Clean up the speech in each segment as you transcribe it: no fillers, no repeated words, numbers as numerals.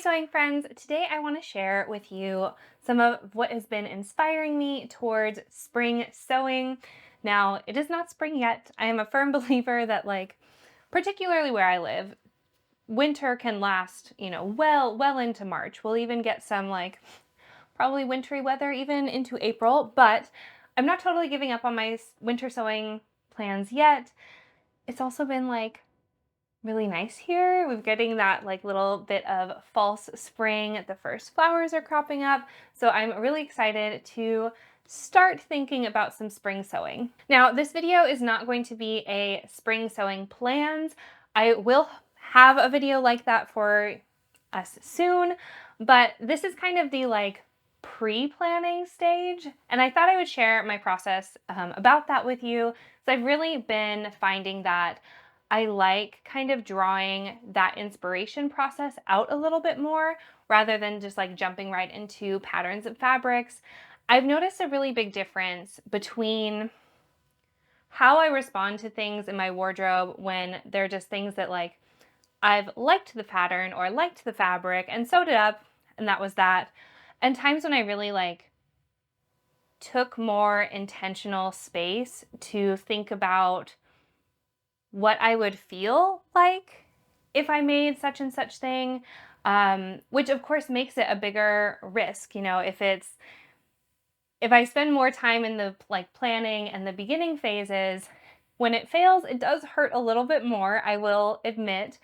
sewing friends, today I want to share with you some of what has been inspiring me towards spring sewing. Now, it is not spring yet. I am a firm believer that particularly where I live, winter can last, well into March. We'll even get some probably wintry weather even into April, but I'm not totally giving up on my winter sewing plans yet. It's also been really nice here. We're getting that little bit of false spring. The first flowers are cropping up. So I'm really excited to start thinking about some spring sewing. Now, this video is not going to be a spring sewing plans. I will have a video like that for us soon, but this is kind of the pre-planning stage. And I thought I would share my process about that with you. So I've really been finding that I like kind of drawing that inspiration process out a little bit more rather than just jumping right into patterns and fabrics. I've noticed a really big difference between how I respond to things in my wardrobe when they're just things that I've liked the pattern or liked the fabric and sewed it up, and that was that. And times when I really took more intentional space to think about what I would feel like if I made such and such thing, which of course makes it a bigger risk. If I spend more time in the planning and the beginning phases, when it fails, it does hurt a little bit more, I will admit.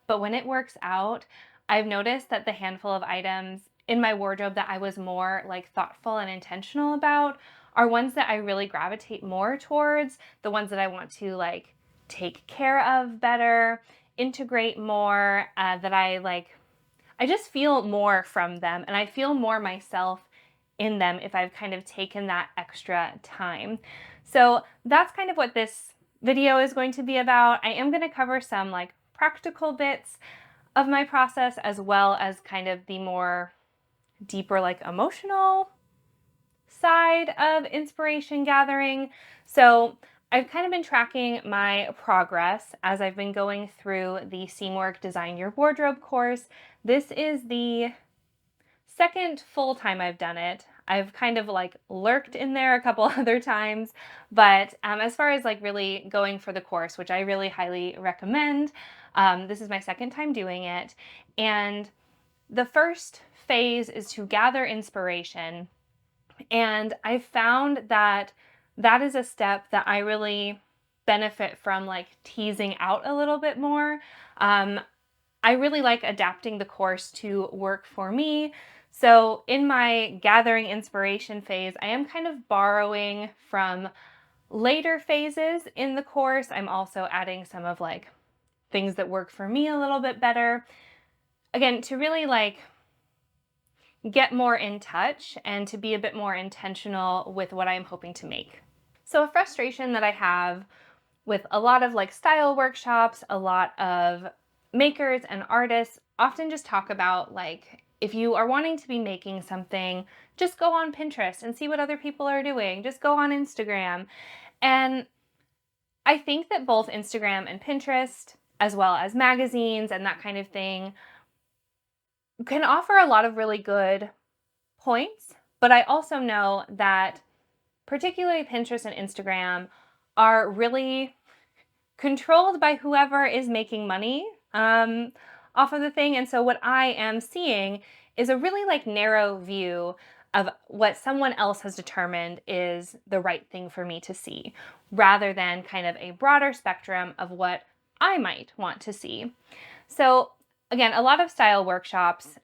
But when it works out, I've noticed that the handful of items in my wardrobe that I was more thoughtful and intentional about are ones that I really gravitate more towards, the ones that I want to take care of better, integrate more, that I just feel more from them, and I feel more myself in them if I've kind of taken that extra time. So that's kind of what this video is going to be about. I am going to cover some practical bits of my process as well as kind of the more deeper emotional side of inspiration gathering. So I've kind of been tracking my progress as I've been going through the Seamwork Design Your Wardrobe course. This is the second full time I've done it. I've kind of lurked in there a couple other times, but as far as really going for the course, which I really highly recommend, this is my second time doing it. And the first phase is to gather inspiration. And I found that that is a step that I really benefit from teasing out a little bit more. I really like adapting the course to work for me. So in my gathering inspiration phase, I am kind of borrowing from later phases in the course. I'm also adding some of things that work for me a little bit better. Again, to really get more in touch and to be a bit more intentional with what I'm hoping to make. So a frustration that I have with a lot of style workshops, a lot of makers and artists often just talk about if you are wanting to be making something, just go on Pinterest and see what other people are doing. Just go on Instagram. And I think that both Instagram and Pinterest, as well as magazines and that kind of thing, can offer a lot of really good points, but I also know that particularly Pinterest and Instagram are really controlled by whoever is making money off of the thing. And so what I am seeing is a really narrow view of what someone else has determined is the right thing for me to see, rather than kind of a broader spectrum of what I might want to see. So again, a lot of style workshops,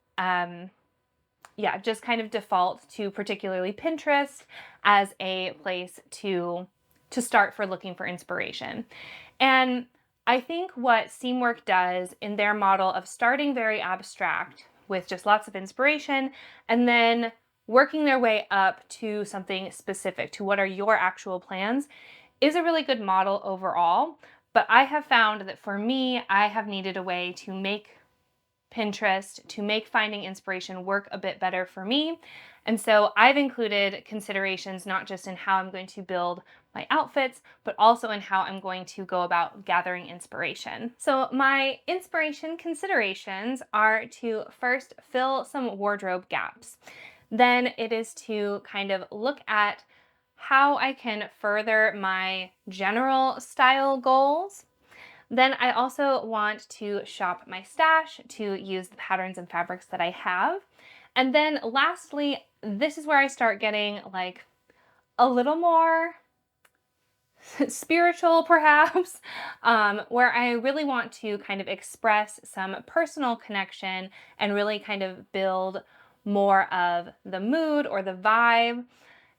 just kind of default to particularly Pinterest as a place to start for looking for inspiration. And I think what Seamwork does in their model of starting very abstract with just lots of inspiration and then working their way up to something specific, to what are your actual plans, is a really good model overall. But I have found that for me, I have needed a way to make Pinterest to make finding inspiration work a bit better for me. And so I've included considerations not just in how I'm going to build my outfits, but also in how I'm going to go about gathering inspiration. So my inspiration considerations are to first fill some wardrobe gaps. Then it is to kind of look at how I can further my general style goals. Then I also want to shop my stash to use the patterns and fabrics that I have. And then lastly, this is where I start getting like a little more spiritual perhaps, where I really want to kind of express some personal connection and really kind of build more of the mood or the vibe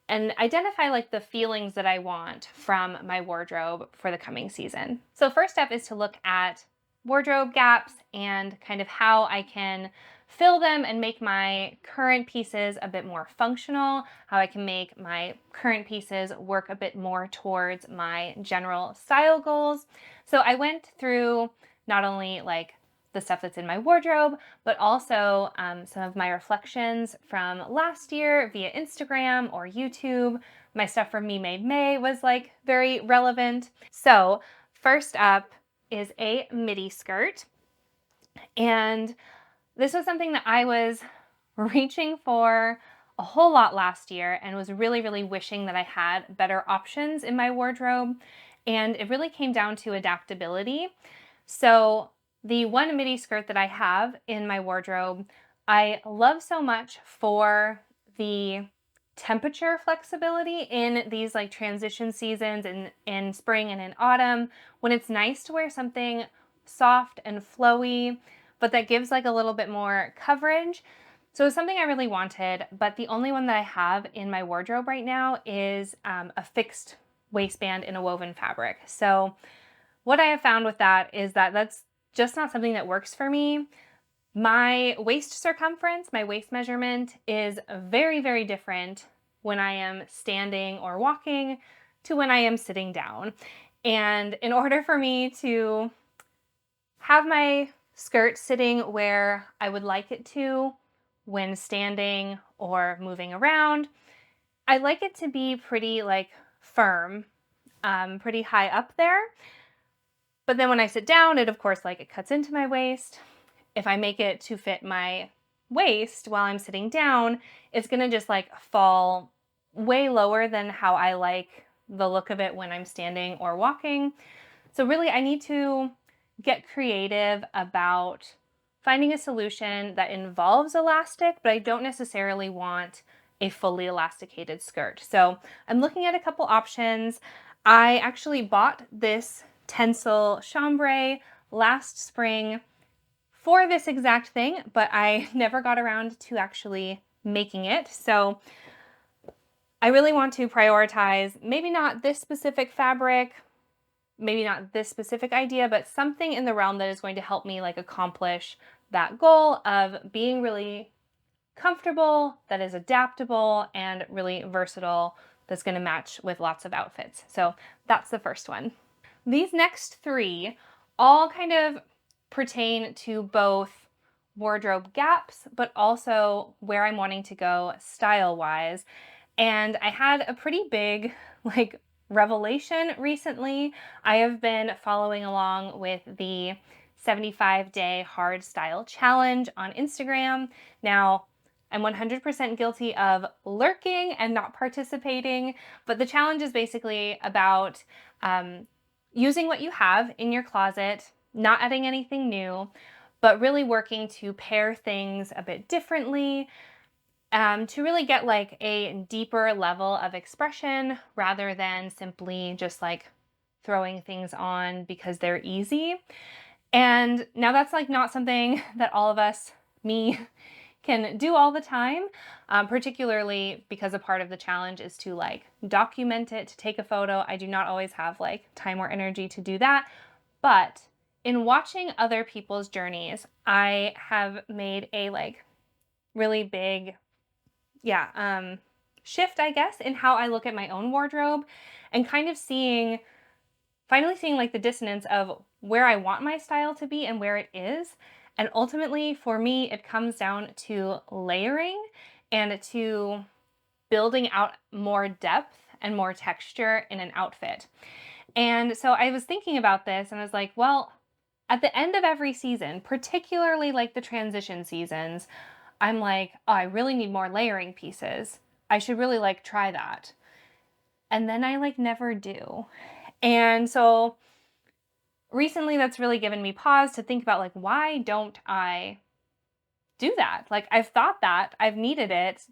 and identify like the feelings that I want from my wardrobe for the coming season. So first step is to look at wardrobe gaps and kind of how I can fill them and make my current pieces a bit more functional, how I can make my current pieces work a bit more towards my general style goals. So I went through not only like the stuff that's in my wardrobe, but also some of my reflections from last year via Instagram or YouTube. My stuff from Me Made May was like very relevant. So first up is a midi skirt. And this was something that I was reaching for a whole lot last year and was really, really wishing that I had better options in my wardrobe. And it really came down to adaptability. So the one midi skirt that I have in my wardrobe, I love so much for the temperature flexibility in these like transition seasons in spring and in autumn, when it's nice to wear something soft and flowy, but that gives like a little bit more coverage. So it's something I really wanted, but the only one that I have in my wardrobe right now is a fixed waistband in a woven fabric. So what I have found with that is that that's just not something that works for me. My waist circumference, my waist measurement is very, very different when I am standing or walking to when I am sitting down. And in order for me to have my skirt sitting where I would like it to when standing or moving around, I like it to be pretty like firm, pretty high up there. But then when I sit down, it of course like it cuts into my waist. If I make it to fit my waist while I'm sitting down, it's gonna just like fall way lower than how I like the look of it when I'm standing or walking. So really I need to get creative about finding a solution that involves elastic, but I don't necessarily want a fully elasticated skirt. So I'm looking at a couple options. I actually bought this Tencel chambray last spring for this exact thing, but I never got around to actually making it. So I really want to prioritize maybe not this specific fabric, maybe not this specific idea, but something in the realm that is going to help me like accomplish that goal of being really comfortable, that is adaptable and really versatile, that's going to match with lots of outfits. So that's the first one. These next three all kind of pertain to both wardrobe gaps, but also where I'm wanting to go style-wise. And I had a pretty big like revelation recently. I have been following along with the 75-day hard style challenge on Instagram. Now, I'm 100% guilty of lurking and not participating, but the challenge is basically about using what you have in your closet, not adding anything new, but really working to pair things a bit differently, to really get like a deeper level of expression rather than simply just like throwing things on because they're easy. And now that's like not something that all of us, me, can do all the time, particularly because a part of the challenge is to like document it, to take a photo. I do not always have like time or energy to do that. But in watching other people's journeys, I have made a like really big, shift, I guess, in how I look at my own wardrobe and kind of finally seeing like the dissonance of where I want my style to be and where it is, And ultimately, for me, it comes down to layering and to building out more depth and more texture in an outfit. And so I was thinking about this and I was like, well, at the end of every season, particularly like the transition seasons, I'm like, oh, I really need more layering pieces. I should really like try that. And then I like never do. And so recently that's really given me pause to think about like, why don't I do that? Like I've thought that, I've needed it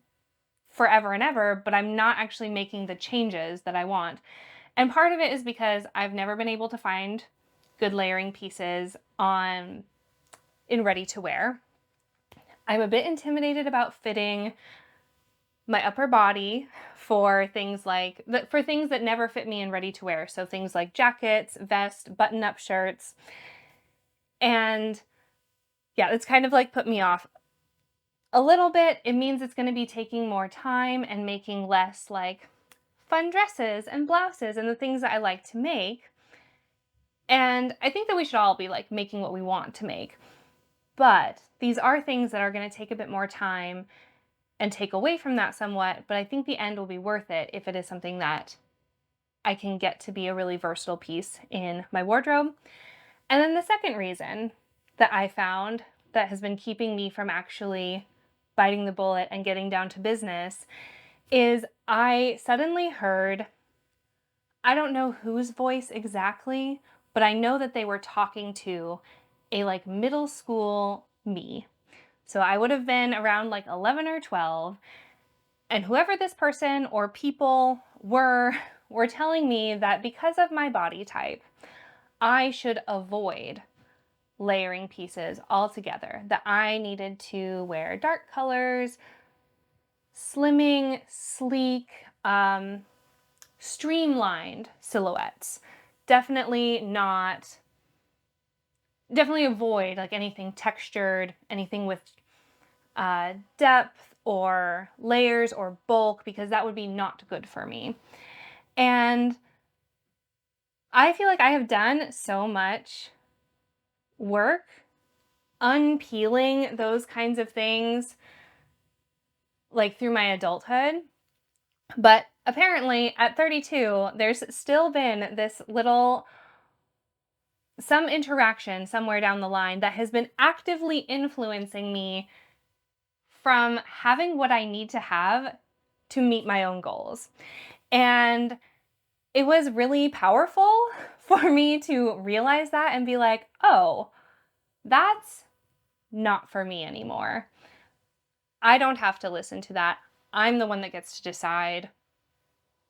forever and ever, but I'm not actually making the changes that I want. And part of it is because I've never been able to find good layering pieces on in ready to wear. I'm a bit intimidated about fitting my upper body for things that never fit me in ready to wear. So things like jackets, vests, button-up shirts. And yeah, it's kind of like put me off a little bit. It means it's going to be taking more time and making less like fun dresses and blouses and the things that I like to make. And I think that we should all be like making what we want to make. But these are things that are going to take a bit more time and take away from that somewhat. But I think the end will be worth it if it is something that I can get to be a really versatile piece in my wardrobe. And then the second reason that I found that has been keeping me from actually biting the bullet and getting down to business is I suddenly heard, I don't know whose voice exactly, but I know that they were talking to a like middle school me. So I would have been around like 11 or 12, and whoever this person or people were telling me that because of my body type, I should avoid layering pieces altogether, that I needed to wear dark colors, slimming, sleek, streamlined silhouettes. Definitely avoid like anything textured, anything with depth or layers or bulk, because that would be not good for me. And I feel like I have done so much work unpeeling those kinds of things like through my adulthood. But apparently at 32, there's still been some interaction somewhere down the line that has been actively influencing me from having what I need to have to meet my own goals. And it was really powerful for me to realize that and be like, oh, that's not for me anymore. I don't have to listen to that. I'm the one that gets to decide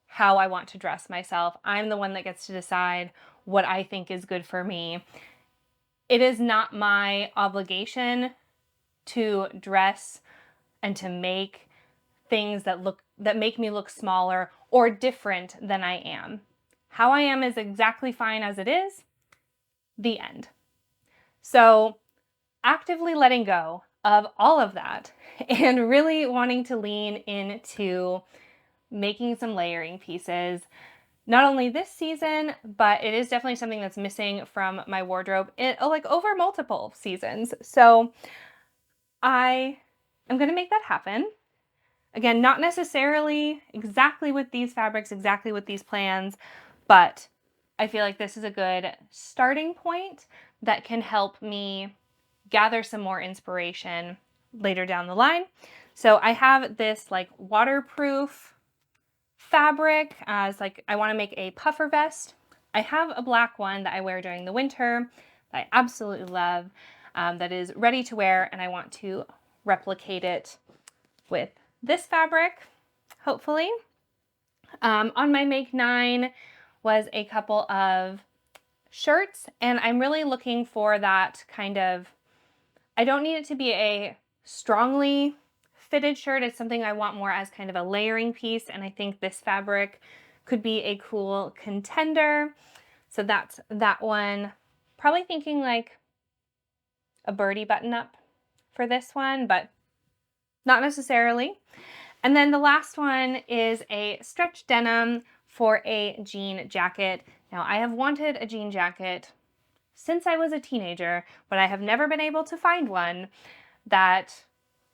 how I want to dress myself. I'm the one that gets to decide what I think is good for me. It is not my obligation to dress and to make things that make me look smaller or different than I am. How I am is exactly fine as it is. The end. So actively letting go of all of that and really wanting to lean into making some layering pieces, not only this season, but it is definitely something that's missing from my wardrobe like over multiple seasons. So I am going to make that happen. Again, not necessarily exactly with these fabrics, exactly with these plans, but I feel like this is a good starting point that can help me gather some more inspiration later down the line. So I have this like waterproof fabric as like I want to make a puffer vest. I have a black one that I wear during the winter that I absolutely love, that is ready to wear, and I want to replicate it with this fabric, hopefully. On my make 9 was a couple of shirts, and I'm really looking for that kind of, I don't need it to be a strongly fitted shirt. It's something I want more as kind of a layering piece, and I think this fabric could be a cool contender. So that's that one. Probably thinking like a birdie button up for this one, but not necessarily. And then the last one is a stretch denim for a jean jacket. Now I have wanted a jean jacket since I was a teenager, but I have never been able to find one that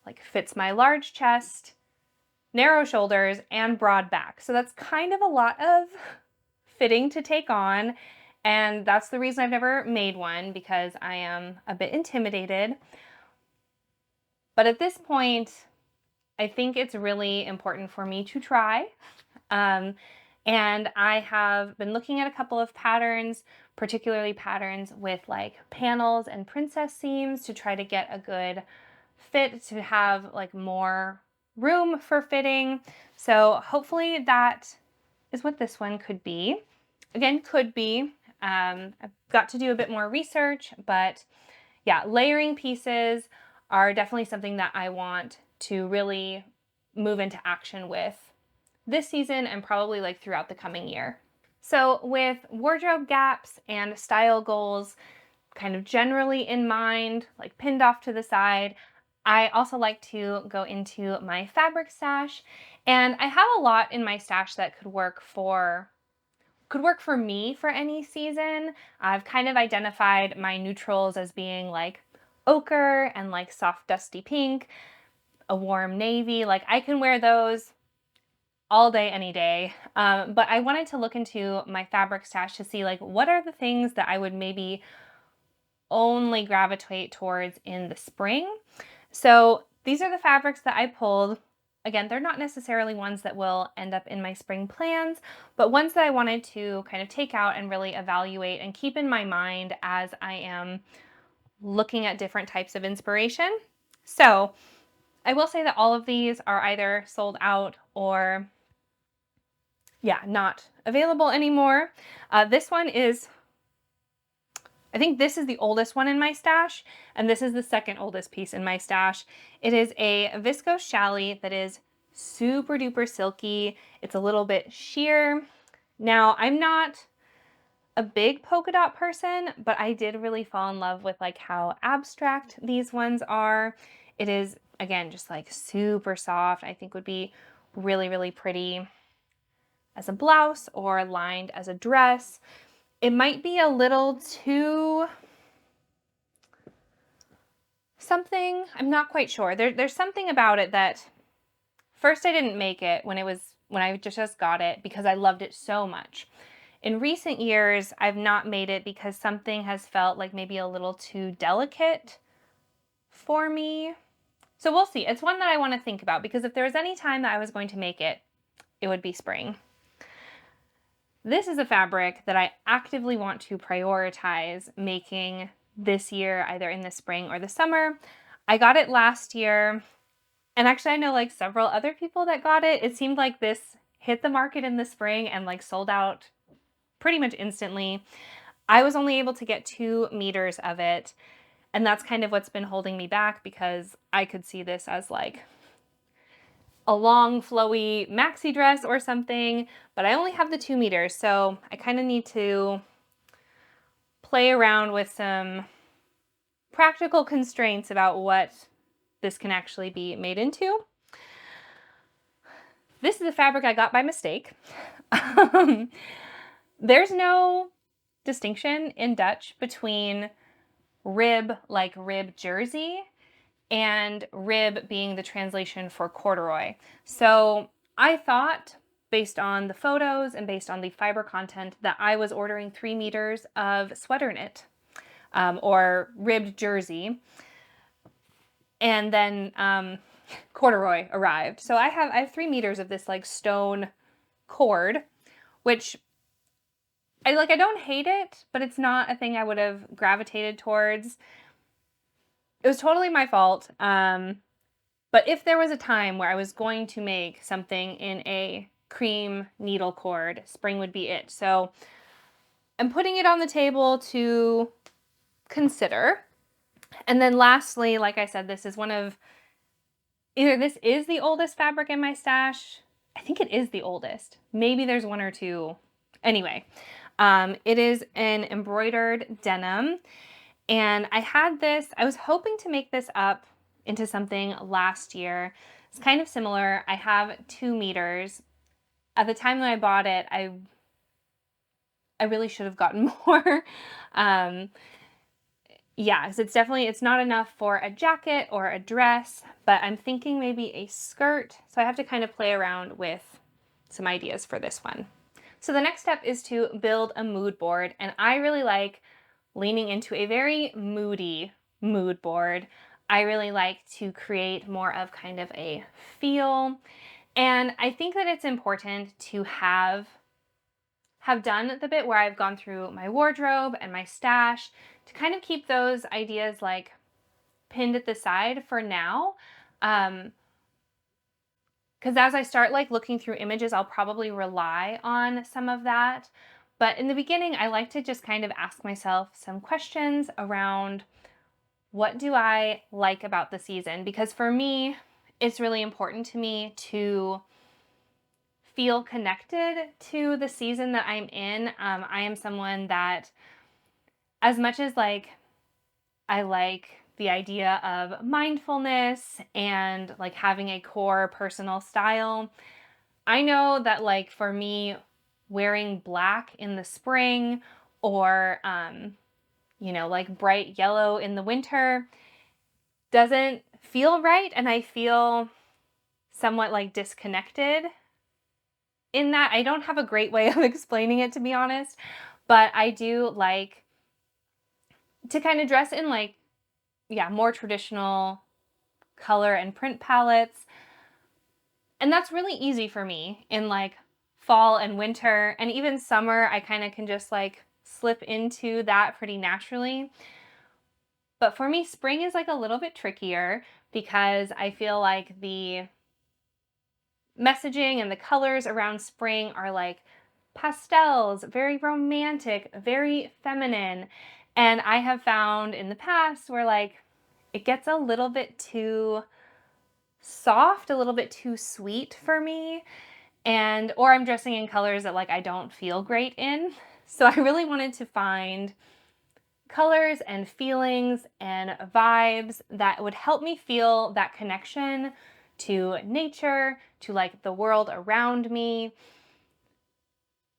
like fits my large chest, narrow shoulders, and broad back. So that's kind of a lot of fitting to take on. And that's the reason I've never made one, because I am a bit intimidated. But at this point, I think it's really important for me to try. And I have been looking at a couple of patterns, particularly patterns with like panels and princess seams, to try to get a good fit, to have like more room for fitting. So hopefully that is what this one could be. Again, could be. I've got to do a bit more research, but yeah, layering pieces are definitely something that I want to really move into action with this season and probably like throughout the coming year. So with wardrobe gaps and style goals kind of generally in mind, like pinned off to the side, I also like to go into my fabric stash, and I have a lot in my stash that could work for me for any season. I've kind of identified my neutrals as being like ochre and like soft dusty pink, a warm navy. Like I can wear those all day, any day. But I wanted to look into my fabric stash to see like what are the things that I would maybe only gravitate towards in the spring. So these are the fabrics that I pulled. Again, they're not necessarily ones that will end up in my spring plans, but ones that I wanted to kind of take out and really evaluate and keep in my mind as I am looking at different types of inspiration. So I will say that all of these are either sold out or not available anymore. This one is, I think this is the oldest one in my stash, and this is the second oldest piece in my stash. It is a viscose challis that is super duper silky. It's a little bit sheer. Now, I'm not a big polka dot person, but I did really fall in love with like how abstract these ones are. It is, again, just like super soft. I think would be really, really pretty as a blouse or lined as a dress. It might be a little too something, I'm not quite sure. There's something about it that first I didn't make it when I just got it because I loved it so much. In recent years, I've not made it because something has felt like maybe a little too delicate for me. So we'll see. It's one that I want to think about, because if there was any time that I was going to make it, it would be spring. This is a fabric that I actively want to prioritize making this year, either in the spring or the summer. I got it last year, and actually I know like several other people that got it. It seemed like this hit the market in the spring and like sold out pretty much instantly. I was only able to get 2 meters of it, and that's kind of what's been holding me back, because I could see this as like a long flowy maxi dress or something, but I only have the 2 meters, so I kind of need to play around with some practical constraints about what this can actually be made into. This is a fabric I got by mistake. There's no distinction in Dutch between rib, like rib jersey, and rib being the translation for corduroy. So I thought, based on the photos and based on the fiber content, that I was ordering 3 meters of sweater knit or ribbed jersey. And then corduroy arrived. So I have 3 meters of this like stone cord, which I don't hate it, but it's not a thing I would have gravitated towards. It was totally my fault. But if there was a time where I was going to make something in a cream needle cord, spring would be it. So I'm putting it on the table to consider. And then lastly, like I said, this is either this is the oldest fabric in my stash. I think it is the oldest. Maybe there's 1 or 2. Anyway, it is an embroidered denim. And I was hoping to make this up into something last year. It's kind of similar. I have 2 meters. At the time that I bought it, I really should have gotten more. Um, yeah, 'cause it's not enough for a jacket or a dress, but I'm thinking maybe a skirt. So I have to kind of play around with some ideas for this one. So the next step is to build a mood board, and I really like leaning into a very moody mood board. I really like to create more of kind of a feel, and I think that it's important to have done the bit where I've gone through my wardrobe and my stash to kind of keep those ideas like pinned at the side for now. Um, because as I start like looking through images, I'll probably rely on some of that. But in the beginning, I like to just kind of ask myself some questions around what do I like about the season? Because for me, it's really important to me to feel connected to the season that I'm in. I am someone that, as much as like I like the idea of mindfulness and like having a core personal style, I know that like for me, wearing black in the spring or like bright yellow in the winter doesn't feel right, and I feel somewhat like disconnected in that. I don't have a great way of explaining it, to be honest, but I do like to kind of dress in like, yeah, more traditional color and print palettes. And that's really easy for me in like fall and winter, and even summer. I kind of can just like slip into that pretty naturally. But for me, spring is like a little bit trickier because I feel like the messaging and the colors around spring are like pastels, very romantic, very feminine. And I have found in the past where like it gets a little bit too soft, a little bit too sweet for me. And or I'm dressing in colors that like I don't feel great in. So I really wanted to find colors and feelings and vibes that would help me feel that connection to nature, to like the world around me,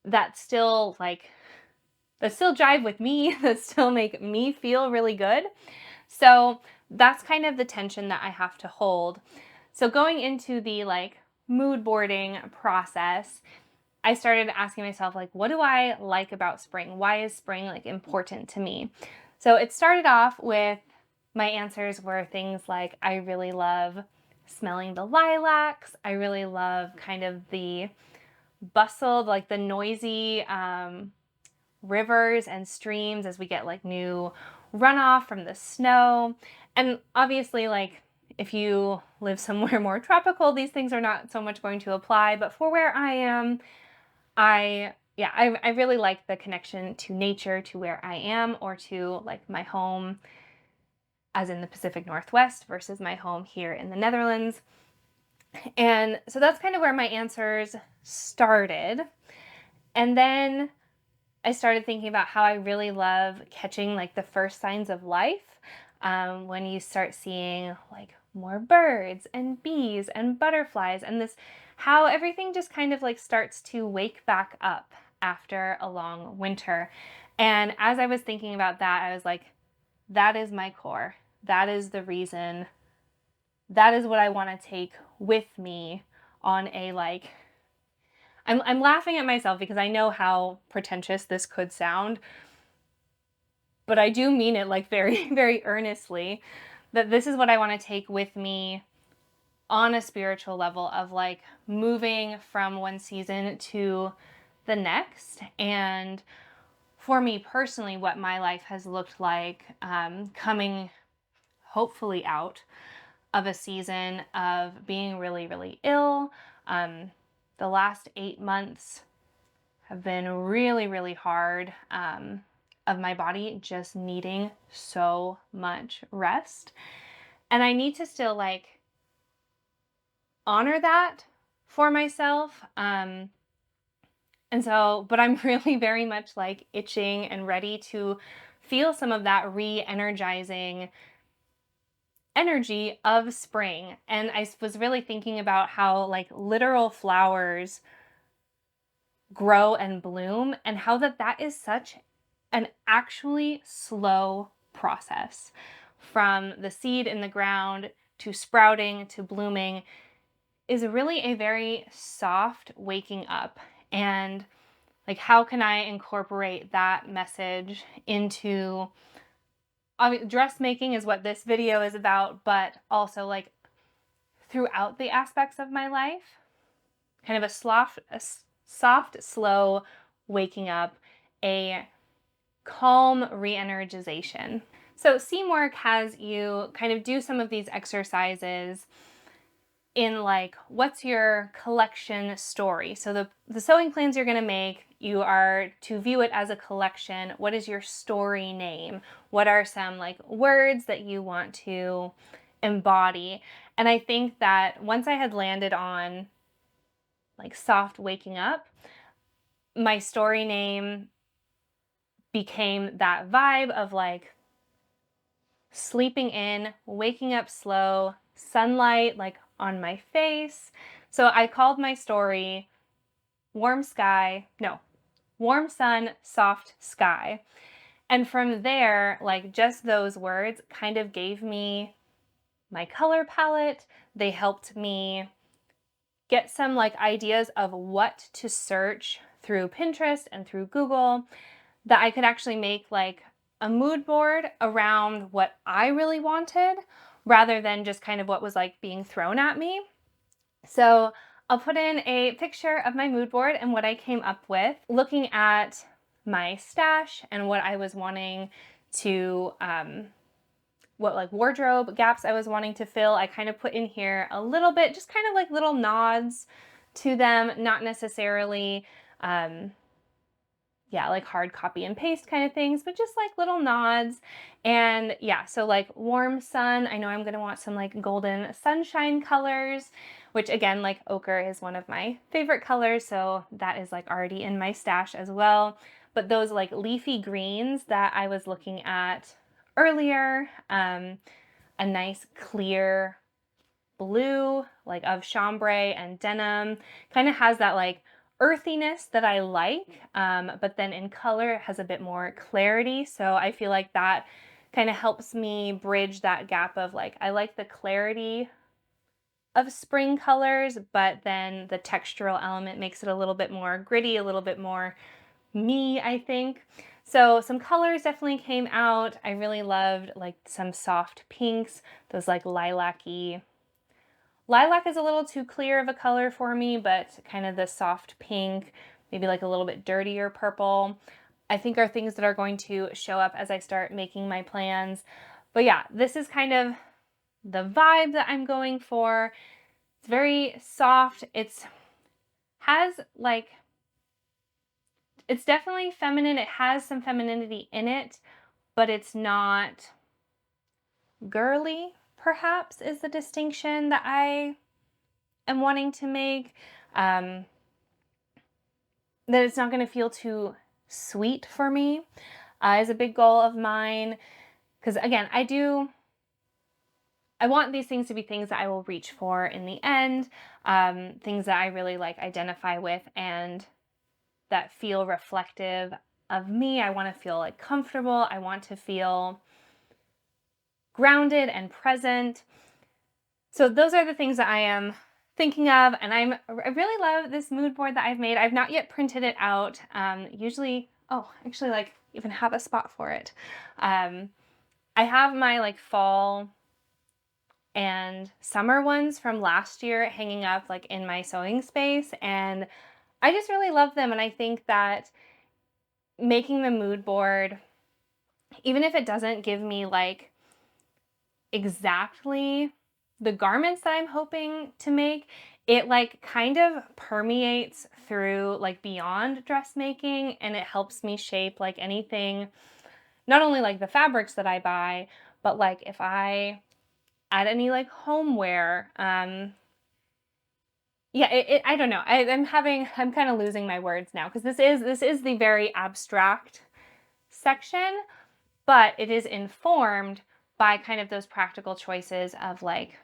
that still jive with me, that still make me feel really good. So that's kind of the tension that I have to hold. So going into the like mood boarding process, I started asking myself, like, what do I like about spring? Why is spring like important to me? So it started off with my answers were things like I really love smelling the lilacs. I really love kind of the bustle, like the noisy rivers and streams as we get like new runoff from the snow. And obviously, like if you live somewhere more tropical, these things are not so much going to apply. But for where I am, I really like the connection to nature, to where I am, or to like my home as in the Pacific Northwest versus my home here in the Netherlands. And so that's kind of where my answers started. And then I started thinking about how I really love catching like the first signs of life, when you start seeing like more birds and bees and butterflies, and this how everything just kind of like starts to wake back up after a long winter. And as I was thinking about that, I was like, that is my core. That is the reason. That is what I want to take with me on a like I'm laughing at myself because I know how pretentious this could sound, but I do mean it like very, very earnestly, that this is what I want to take with me on a spiritual level of like moving from one season to the next. And for me personally, what my life has looked like, coming hopefully out of a season of being really, really ill. The last 8 months have been really, really hard, of my body just needing so much rest. And I need to still like honor that for myself. But I'm really very much like itching and ready to feel some of that re-energizing energy of spring. And I was really thinking about how like literal flowers grow and bloom, and how that is such an actually slow process from the seed in the ground to sprouting to blooming is really a very soft waking up. And like, how can I incorporate that message into, I mean, dressmaking is what this video is about, but also like throughout the aspects of my life, kind of a soft, slow waking up, a calm re-energization. So Seamwork has you kind of do some of these exercises in like, what's your collection story? So the sewing plans you're going to make, you are to view it as a collection. What is your story name? What are some like words that you want to embody? And I think that once I had landed on like soft waking up, my story name became that vibe of like sleeping in, waking up slow, sunlight like on my face. So I called my story Warm Sun, Soft Sky. And from there, like just those words kind of gave me my color palette. They helped me get some like ideas of what to search through Pinterest and through Google, that I could actually make like a mood board around what I really wanted rather than just kind of what was like being thrown at me. So I'll put in a picture of my mood board and what I came up with, looking at my stash and what I was wanting to, what like wardrobe gaps I was wanting to fill. I kind of put in here a little bit, just kind of like little nods to them, not necessarily, yeah, like hard copy and paste kind of things, but just like little nods. And yeah, so like warm sun, I know I'm gonna want some like golden sunshine colors, which again, like ochre is one of my favorite colors, so that is like already in my stash as well. But those like leafy greens that I was looking at earlier, a nice clear blue, like of chambray and denim, kind of has that like earthiness that I like, but then in color it has a bit more clarity. So I feel like that kind of helps me bridge that gap of like, I like the clarity of spring colors, but then the textural element makes it a little bit more gritty, a little bit more me, I think. So some colors definitely came out. I really loved like some soft pinks, those like lilac-y. Lilac is a little too clear of a color for me, but kind of the soft pink, maybe like a little bit dirtier purple, I think are things that are going to show up as I start making my plans. But yeah, this is kind of the vibe that I'm going for. It's very soft. It's definitely feminine. It has some femininity in it, but it's not girly, perhaps, is the distinction that I am wanting to make. That it's not going to feel too sweet for me is a big goal of mine. Because again, I want these things to be things that I will reach for in the end, things that I really like identify with and that feel reflective of me. I want to feel like comfortable. I want to feel grounded and present. So those are the things that I am thinking of, and I really love this mood board that I've made. I've not yet printed it out. Usually, actually like even have a spot for it. I have my like fall and summer ones from last year hanging up like in my sewing space, and I just really love them. And I think that making the mood board, even if it doesn't give me like exactly the garments that I'm hoping to make, it like kind of permeates through like beyond dressmaking, and it helps me shape like anything, not only like the fabrics that I buy, but like if I add any like homeware, yeah, I don't know. I'm kind of losing my words now, because this is the very abstract section, but it is informed by kind of those practical choices of like,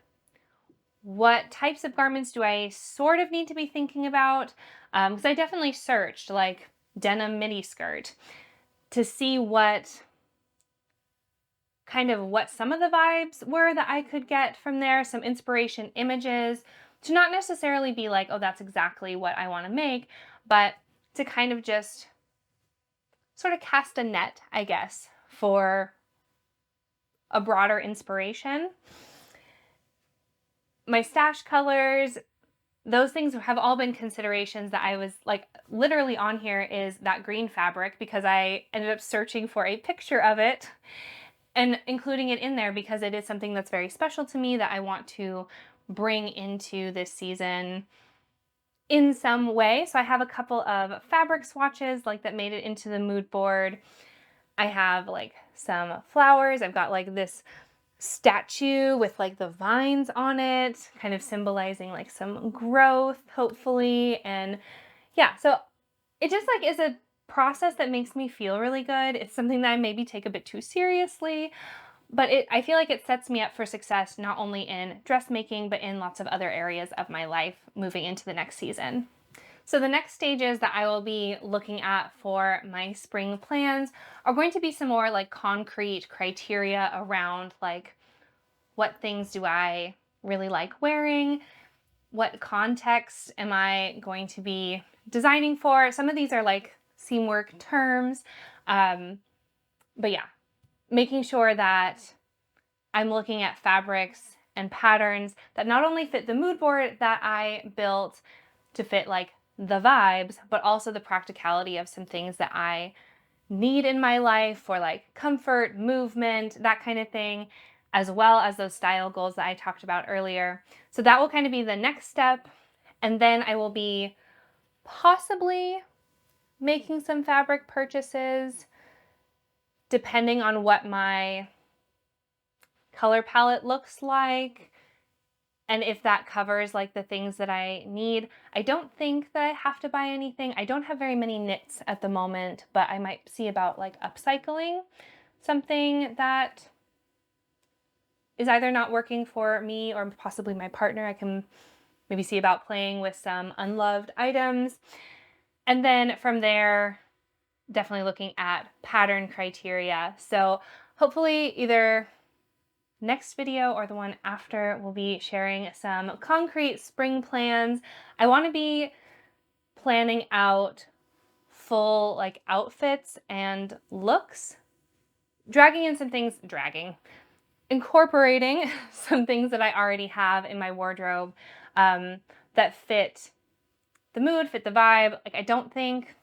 what types of garments do I sort of need to be thinking about? Because I definitely searched like denim midi skirt to see what some of the vibes were that I could get from there, some inspiration images, to not necessarily be like, oh, that's exactly what I want to make, but to kind of just sort of cast a net, I guess, for a broader inspiration. My stash colors, those things have all been considerations that I was like, literally on here is that green fabric because I ended up searching for a picture of it and including it in there because it is something that's very special to me that I want to bring into this season in some way. So I have a couple of fabric swatches like that made it into the mood board. I have like some flowers. I've got like this statue with like the vines on it, kind of symbolizing like some growth, hopefully. And yeah, so it just like is a process that makes me feel really good. It's something that I maybe take a bit too seriously, but I feel like it sets me up for success not only in dressmaking, but in lots of other areas of my life moving into the next season. So the next stages that I will be looking at for my spring plans are going to be some more like concrete criteria around like what things do I really like wearing, what context am I going to be designing for. Some of these are like seam work terms, but yeah, making sure that I'm looking at fabrics and patterns that not only fit the mood board that I built to fit like the vibes, but also the practicality of some things that I need in my life for like comfort, movement, that kind of thing, as well as those style goals that I talked about earlier. So that will kind of be the next step. And then I will be possibly making some fabric purchases depending on what my color palette looks like and if that covers like the things that I need. I don't think that I have to buy anything. I don't have very many knits at the moment, but I might see about like upcycling something that is either not working for me or possibly my partner. I can maybe see about playing with some unloved items. And then from there, definitely looking at pattern criteria. So hopefully either next video or the one after, we'll be sharing some concrete spring plans. I want to be planning out full like outfits and looks, incorporating some things that I already have in my wardrobe that fit the mood, fit the vibe. Like I don't think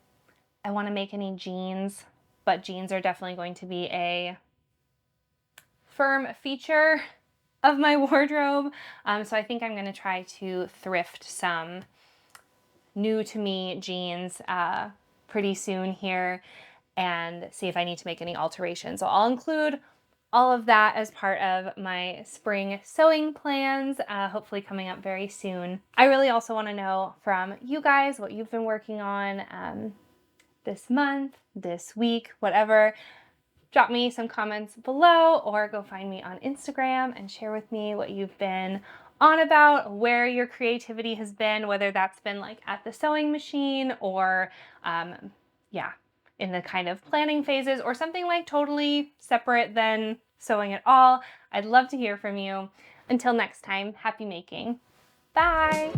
I want to make any jeans, but jeans are definitely going to be a firm feature of my wardrobe. So I think I'm going to try to thrift some new to me jeans pretty soon here and see if I need to make any alterations. So I'll include all of that as part of my spring sewing plans, hopefully coming up very soon. I really also want to know from you guys what you've been working on this month, this week, whatever. Drop me some comments below or go find me on Instagram and share with me what you've been on about, where your creativity has been, whether that's been like at the sewing machine or in the kind of planning phases or something like totally separate than sewing at all. I'd love to hear from you. Until next time, happy making. Bye.